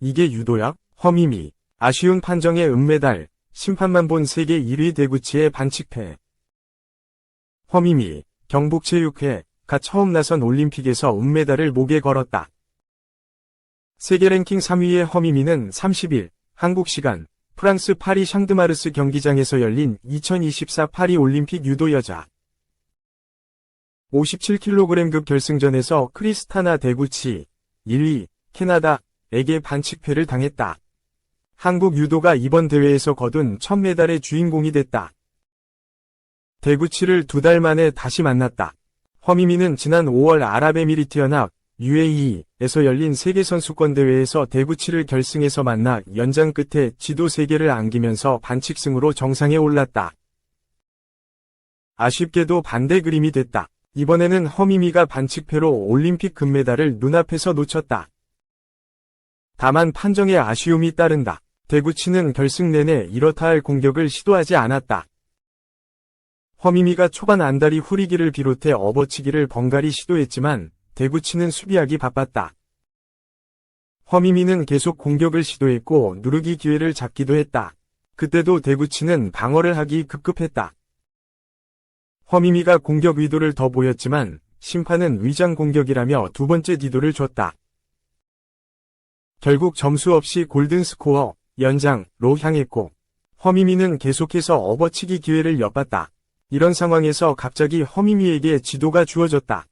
이게 유도야? 허미미. 아쉬운 판정의 은메달. 심판만 본 세계 1위 대구치의 반칙패. 허미미. 경북체육회가 처음 나선 올림픽에서 은메달을 목에 걸었다. 세계 랭킹 3위의 허미미는 30일 한국 시간 프랑스 파리 샹드마르스 경기장에서 열린 2024 파리 올림픽 유도 여자 57kg급 결승전에서 크리스타나 데구치 1위 캐나다에게 반칙패를 당했다. 한국 유도가 이번 대회에서 거둔 첫 메달의 주인공이 됐다. 데구치를 2달 만에 다시 만났다. 허미미는 지난 5월 아랍에미리트연합 UAE에서 열린 세계선수권대회에서 데구치를 결승에서 만나 연장 끝에 지도 3개를 안기면서 반칙승으로 정상에 올랐다. 아쉽게도 반대 그림이 됐다. 이번에는 허미미가 반칙패로 올림픽 금메달을 눈앞에서 놓쳤다. 다만 판정에 아쉬움이 따른다. 데구치는 결승 내내 이렇다 할 공격을 시도하지 않았다. 허미미가 초반 안다리 후리기를 비롯해 업어치기를 번갈이 시도했지만 데구치는 수비하기 바빴다. 허미미는 계속 공격을 시도했고 누르기 기회를 잡기도 했다. 그때도 데구치는 방어를 하기 급급했다. 허미미가 공격 의도를 더 보였지만 심판은 위장 공격이라며 2번째 디도를 줬다. 결국 점수 없이 골든스코어, 연장로 향했고 허미미는 계속해서 업어치기 기회를 엿봤다. 이런 상황에서 갑자기 허미미에게 지도가 주어졌다.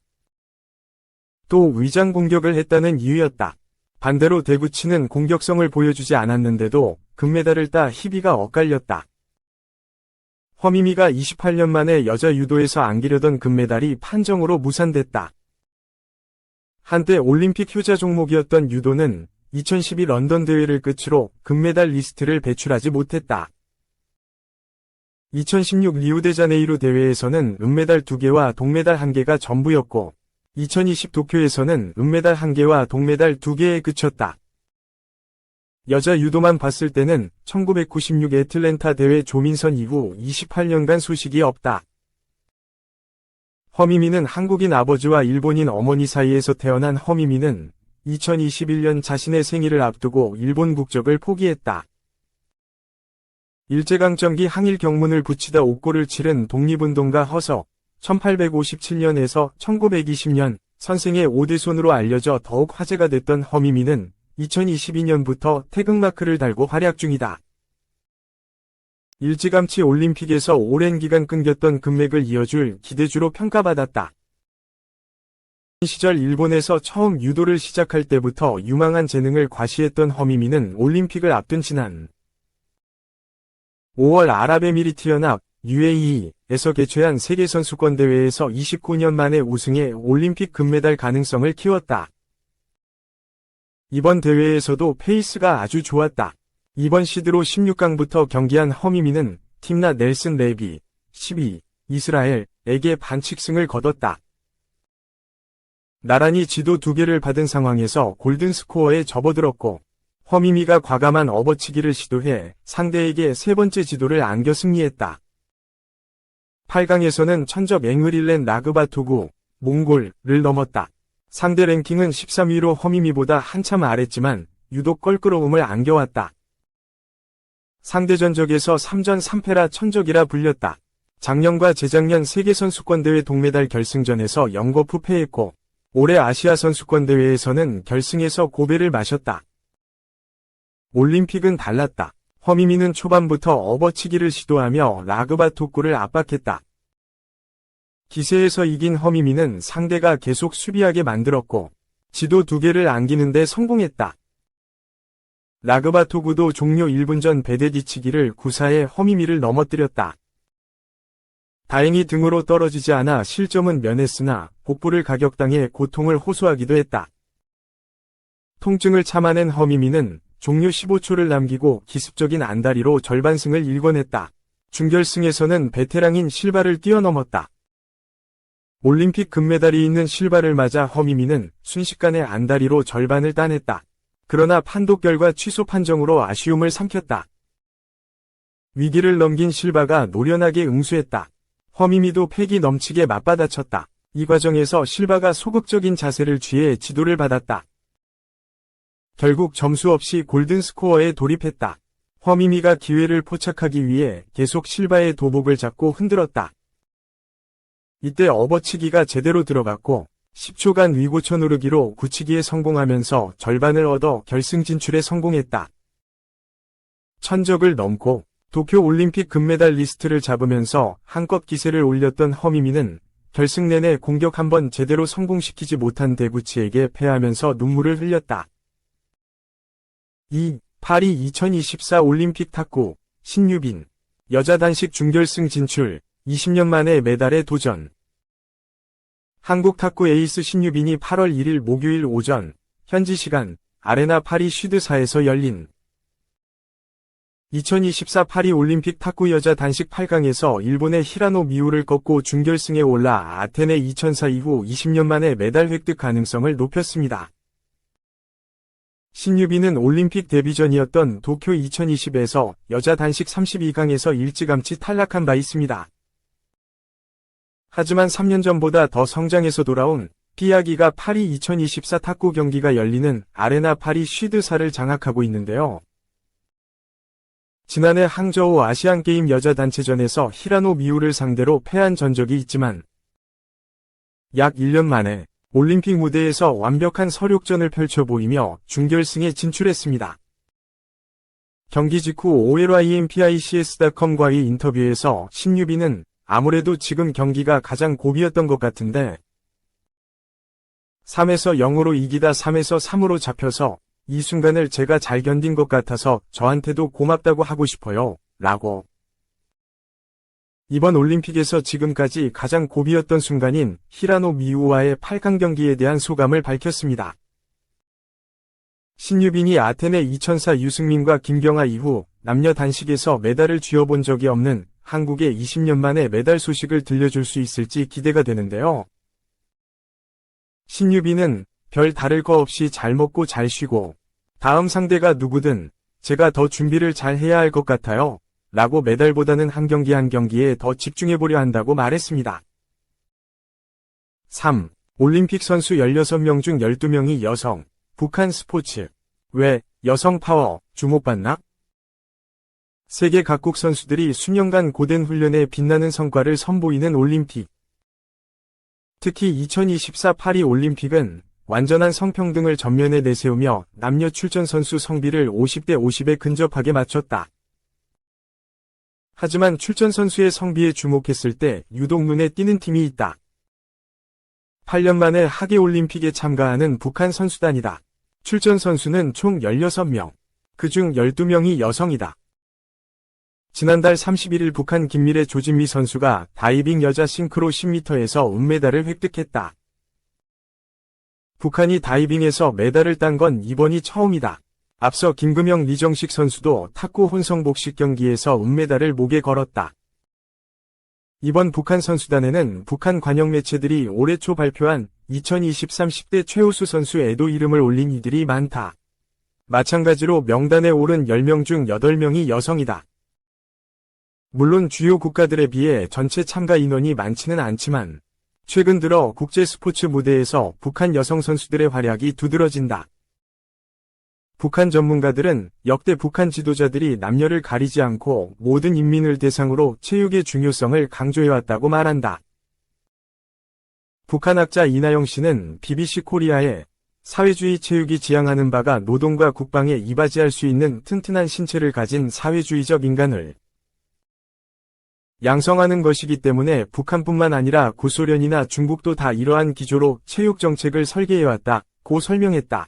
또 위장 공격을 했다는 이유였다. 반대로 데구치는 공격성을 보여주지 않았는데도 금메달을 따 희비가 엇갈렸다. 허미미가 28년 만에 여자 유도에서 안기려던 금메달이 판정으로 무산됐다. 한때 올림픽 효자 종목이었던 유도는 2012 런던 대회를 끝으로 금메달 리스트를 배출하지 못했다. 2016 리우데자네이루 대회에서는 은메달 2개와 동메달 1개가 전부였고 2020 도쿄에서는 은메달 1개와 동메달 2개에 그쳤다. 여자 유도만 봤을 때는 1996 애틀랜타 대회 조민선 이후 28년간 소식이 없다. 허미미는 한국인 아버지와 일본인 어머니 사이에서 태어난 허미미는 2021년 자신의 생일을 앞두고 일본 국적을 포기했다. 일제강점기 항일 경문을 붙이다 옥고를 치른 독립운동가 허석, 1857년에서 1920년 선생의 오대손으로 알려져 더욱 화제가 됐던 허미미는 2022년부터 태극마크를 달고 활약 중이다. 일찌감치 올림픽에서 오랜 기간 끊겼던 금맥을 이어줄 기대주로 평가받았다. 시절 일본에서 처음 유도를 시작할 때부터 유망한 재능을 과시했던 허미미는 올림픽을 앞둔 지난 5월 아랍에미리트연합 UAE에서 개최한 세계선수권대회에서 29년 만에 우승해 올림픽 금메달 가능성을 키웠다. 이번 대회에서도 페이스가 아주 좋았다. 이번 시드로 16강부터 경기한 허미미는 팀나 넬슨 레비, 12, 이스라엘에게 반칙승을 거뒀다. 나란히 지도 2개를 받은 상황에서 골든스코어에 접어들었고 허미미가 과감한 업어치기를 시도해 상대에게 3번째 지도를 안겨 승리했다. 8강에서는 천적 앵흐릴렌 라그바토구, 몽골을 넘었다. 상대 랭킹은 13위로 허미미보다 한참 아랬지만 유독 껄끄러움을 안겨왔다. 상대 전적에서 3전 3패라 천적이라 불렸다. 작년과 재작년 세계선수권대회 동메달 결승전에서 연거푸 패했고 올해 아시아 선수권대회에서는 결승에서 고배를 마셨다. 올림픽은 달랐다. 허미미는 초반부터 업어치기를 시도하며 라그바토쿠를 압박했다. 기세에서 이긴 허미미는 상대가 계속 수비하게 만들었고 지도 2개를 안기는데 성공했다. 라그바토구도 종료 1분 전 배대 뒤치기를 구사해 허미미를 넘어뜨렸다. 다행히 등으로 떨어지지 않아 실점은 면했으나 복부를 가격당해 고통을 호소하기도 했다. 통증을 참아낸 허미미는 종료 15초를 남기고 기습적인 안다리로 절반승을 일궈냈다. 준결승에서는 베테랑인 실바를 뛰어넘었다. 올림픽 금메달이 있는 실바를 맞아 허미미는 순식간에 안다리로 절반을 따냈다. 그러나 판독 결과 취소 판정으로 아쉬움을 삼켰다. 위기를 넘긴 실바가 노련하게 응수했다. 허미미도 패기 넘치게 맞받아쳤다. 이 과정에서 실바가 소극적인 자세를 취해 지도를 받았다. 결국 점수 없이 골든스코어에 돌입했다. 허미미가 기회를 포착하기 위해 계속 실바의 도복을 잡고 흔들었다. 이때 업어치기가 제대로 들어갔고 10초간 위고쳐 누르기로 굳히기에 성공하면서 절반을 얻어 결승 진출에 성공했다. 천적을 넘고 도쿄올림픽 금메달 리스트를 잡으면서 한껏 기세를 올렸던 허미미는 결승 내내 공격 한번 제대로 성공시키지 못한 데구치에게 패하면서 눈물을 흘렸다. 파리 2024 올림픽 탁구 신유빈 여자 단식 준결승 진출 20년 만에 메달에 도전. 한국 탁구 에이스 신유빈이 8월 1일 목요일 오전 현지 시간 아레나 파리 슈드사에서 열린 2024 파리 올림픽 탁구 여자 단식 8강에서 일본의 히라노 미우를 꺾고 준결승에 올라 아테네 2004 이후 20년 만에 메달 획득 가능성을 높였습니다. 신유빈은 올림픽 데뷔 전이었던 도쿄 2020에서 여자 단식 32강에서 일찌감치 탈락한 바 있습니다. 하지만 3년 전보다 더 성장해서 돌아온 피아기가 파리 2024 탁구 경기가 열리는 아레나 파리 슈드사를 장악하고 있는데요. 지난해 항저우 아시안게임 여자 단체전에서 히라노 미우를 상대로 패한 전적이 있지만 약 1년 만에 올림픽 무대에서 완벽한 서력전을 펼쳐 보이며 준결승에 진출했습니다. 경기 직후 OLYMPICS.com과의 인터뷰에서 신유빈은 아무래도 지금 경기가 가장 고비였던 것 같은데 3에서 0으로 이기다 3에서 3으로 잡혀서 이 순간을 제가 잘 견딘 것 같아서 저한테도 고맙다고 하고 싶어요. 라고. 이번 올림픽에서 지금까지 가장 고비였던 순간인 히라노 미우와의 8강 경기에 대한 소감을 밝혔습니다. 신유빈이 아테네 2004 유승민과 김경아 이후 남녀 단식에서 메달을 쥐어본 적이 없는 한국의 20년 만에 메달 소식을 들려줄 수 있을지 기대가 되는데요. 신유빈은 별 다를 거 없이 잘 먹고 잘 쉬고 다음 상대가 누구든 제가 더 준비를 잘 해야 할 것 같아요. 라고 메달보다는 한 경기 한 경기에 더 집중해보려 한다고 말했습니다. 3. 올림픽 선수 16명 중 12명이 여성. 북한 스포츠. 왜 여성 파워 주목받나? 세계 각국 선수들이 수년간 고된 훈련에 빛나는 성과를 선보이는 올림픽. 특히 2024 파리 올림픽은 완전한 성평등을 전면에 내세우며 남녀 출전 선수 성비를 50대 50에 근접하게 맞췄다. 하지만 출전 선수의 성비에 주목했을 때 유독 눈에 띄는 팀이 있다. 8년 만에 하계올림픽에 참가하는 북한 선수단이다. 출전 선수는 총 16명. 그중 12명이 여성이다. 지난달 31일 북한 김미래 조진미 선수가 다이빙 여자 싱크로 10m에서 은메달을 획득했다. 북한이 다이빙에서 메달을 딴 건 이번이 처음이다. 앞서 김금영 리정식 선수도 탁구 혼성 복식 경기에서 은메달을 목에 걸었다. 이번 북한 선수단에는 북한 관영 매체들이 올해 초 발표한 2023 10대 최우수 선수에도 이름을 올린 이들이 많다. 마찬가지로 명단에 오른 10명 중 8명이 여성이다. 물론 주요 국가들에 비해 전체 참가 인원이 많지는 않지만 최근 들어 국제 스포츠 무대에서 북한 여성 선수들의 활약이 두드러진다. 북한 전문가들은 역대 북한 지도자들이 남녀를 가리지 않고 모든 인민을 대상으로 체육의 중요성을 강조해왔다고 말한다. 북한 학자 이나영 씨는 BBC 코리아에 사회주의 체육이 지향하는 바가 노동과 국방에 이바지할 수 있는 튼튼한 신체를 가진 사회주의적 인간을 양성하는 것이기 때문에 북한뿐만 아니라 구소련이나 중국도 다 이러한 기조로 체육 정책을 설계해왔다고 설명했다.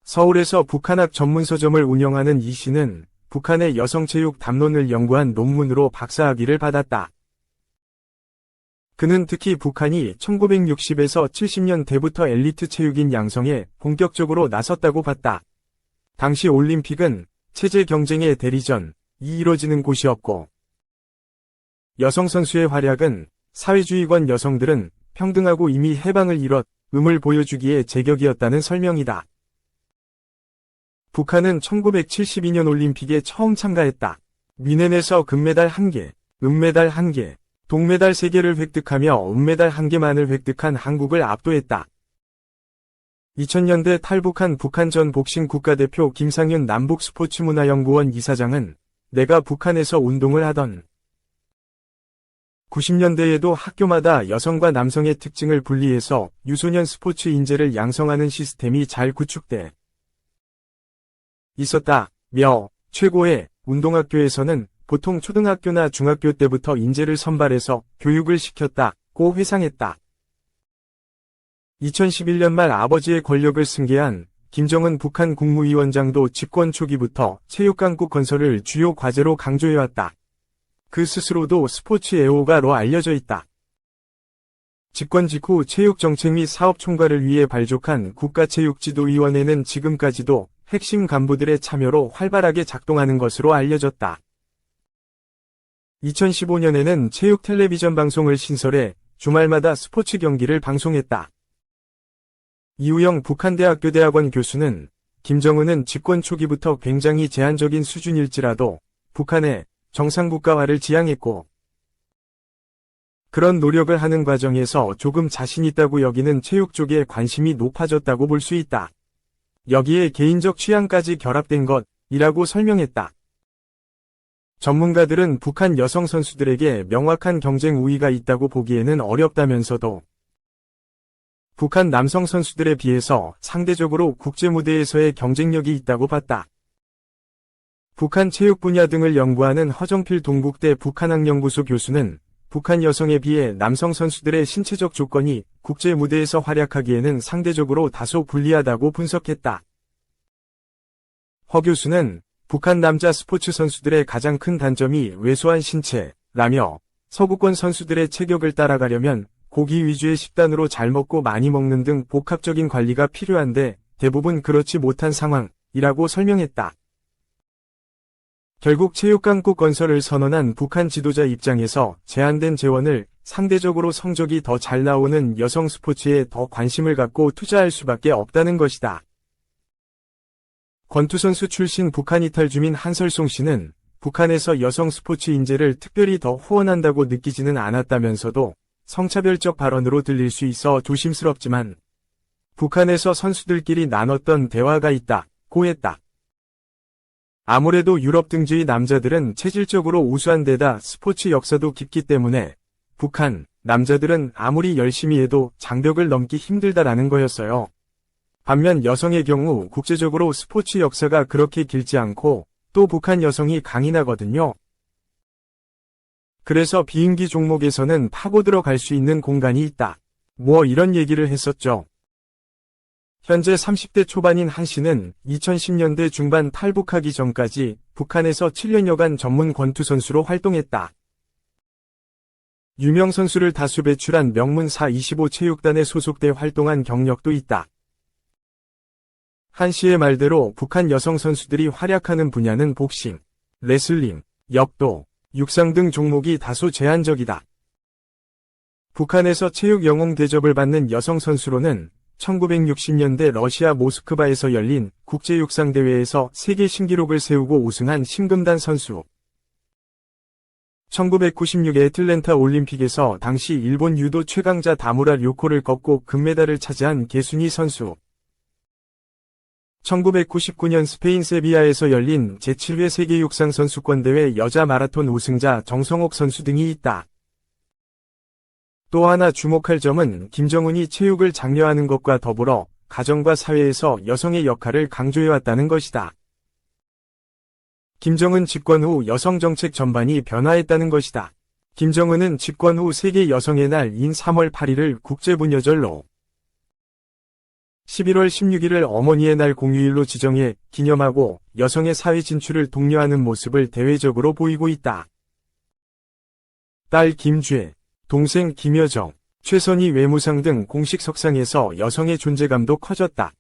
서울에서 북한학 전문서점을 운영하는 이 씨는 북한의 여성체육 담론을 연구한 논문으로 박사학위를 받았다. 그는 특히 북한이 1960에서 70년대부터 엘리트 체육인 양성에 본격적으로 나섰다고 봤다. 당시 올림픽은 체제 경쟁의 대리전이 이뤄지는 곳이었고 여성 선수의 활약은 사회주의권 여성들은 평등하고 이미 해방을 이뤘음을 보여주기에 제격이었다는 설명이다. 북한은 1972년 올림픽에 처음 참가했다. 미넨에서 금메달 1개, 은메달 1개, 동메달 3개를 획득하며 은메달 1개만을 획득한 한국을 압도했다. 2000년대 탈북한 북한 전 복싱 국가대표 김상윤 남북스포츠문화연구원 이사장은 내가 북한에서 운동을 하던 90년대에도 학교마다 여성과 남성의 특징을 분리해서 유소년 스포츠 인재를 양성하는 시스템이 잘 구축돼 있었다며 최고의 운동학교에서는 보통 초등학교나 중학교 때부터 인재를 선발해서 교육을 시켰다고 회상했다. 2011년 말 아버지의 권력을 승계한 김정은 북한 국무위원장도 집권 초기부터 체육강국 건설을 주요 과제로 강조해왔다. 그 스스로도 스포츠 애호가로 알려져 있다. 집권 직후 체육정책 및 사업 총괄을 위해 발족한 국가체육지도위원회는 지금까지도 핵심 간부들의 참여로 활발하게 작동하는 것으로 알려졌다. 2015년에는 체육 텔레비전 방송을 신설해 주말마다 스포츠 경기를 방송했다. 이우영 북한대학교 대학원 교수는 김정은은 집권 초기부터 굉장히 제한적인 수준일지라도 북한의 정상국가화를 지향했고 그런 노력을 하는 과정에서 조금 자신 있다고 여기는 체육 쪽에 관심이 높아졌다고 볼 수 있다. 여기에 개인적 취향까지 결합된 것이라고 설명했다. 전문가들은 북한 여성 선수들에게 명확한 경쟁 우위가 있다고 보기에는 어렵다면서도 북한 남성 선수들에 비해서 상대적으로 국제 무대에서의 경쟁력이 있다고 봤다. 북한 체육 분야 등을 연구하는 허정필 동국대 북한학연구소 교수는 북한 여성에 비해 남성 선수들의 신체적 조건이 국제 무대에서 활약하기에는 상대적으로 다소 불리하다고 분석했다. 허 교수는 북한 남자 스포츠 선수들의 가장 큰 단점이 왜소한 신체라며 서구권 선수들의 체격을 따라가려면 고기 위주의 식단으로 잘 먹고 많이 먹는 등 복합적인 관리가 필요한데 대부분 그렇지 못한 상황이라고 설명했다. 결국 체육강국 건설을 선언한 북한 지도자 입장에서 제한된 재원을 상대적으로 성적이 더 잘 나오는 여성 스포츠에 더 관심을 갖고 투자할 수밖에 없다는 것이다. 권투선수 출신 북한 이탈 주민 한설송 씨는 북한에서 여성 스포츠 인재를 특별히 더 후원한다고 느끼지는 않았다면서도 성차별적 발언으로 들릴 수 있어 조심스럽지만 북한에서 선수들끼리 나눴던 대화가 있다고 했다. 아무래도 유럽 등지의 남자들은 체질적으로 우수한 데다 스포츠 역사도 깊기 때문에 북한 남자들은 아무리 열심히 해도 장벽을 넘기 힘들다라는 거였어요. 반면 여성의 경우 국제적으로 스포츠 역사가 그렇게 길지 않고 또 북한 여성이 강인하거든요. 그래서 비인기 종목에서는 파고들어 갈 수 있는 공간이 있다. 이런 얘기를 했었죠. 현재 30대 초반인 한 씨는 2010년대 중반 탈북하기 전까지 북한에서 7년여간 전문 권투 선수로 활동했다. 유명 선수를 다수 배출한 명문사 25 체육단에 소속돼 활동한 경력도 있다. 한 씨의 말대로 북한 여성 선수들이 활약하는 분야는 복싱, 레슬링, 역도, 육상 등 종목이 다소 제한적이다. 북한에서 체육 영웅 대접을 받는 여성 선수로는 1960년대 러시아 모스크바에서 열린 국제육상대회에서 세계 신기록을 세우고 우승한 심금단 선수. 1996 애틀랜타 올림픽에서 당시 일본 유도 최강자 다무라 료코를 꺾고 금메달을 차지한 게순이 선수. 1999년 스페인 세비야에서 열린 제7회 세계육상선수권대회 여자 마라톤 우승자 정성옥 선수 등이 있다. 또 하나 주목할 점은 김정은이 체육을 장려하는 것과 더불어 가정과 사회에서 여성의 역할을 강조해왔다는 것이다. 김정은 집권 후 여성정책 전반이 변화했다는 것이다. 김정은은 집권 후 세계 여성의 날인 3월 8일을 국제부녀절로 11월 16일을 어머니의 날 공휴일로 지정해 기념하고 여성의 사회 진출을 독려하는 모습을 대외적으로 보이고 있다. 딸 김주혜, 동생 김여정, 최선희 외무상 등 공식 석상에서 여성의 존재감도 커졌다.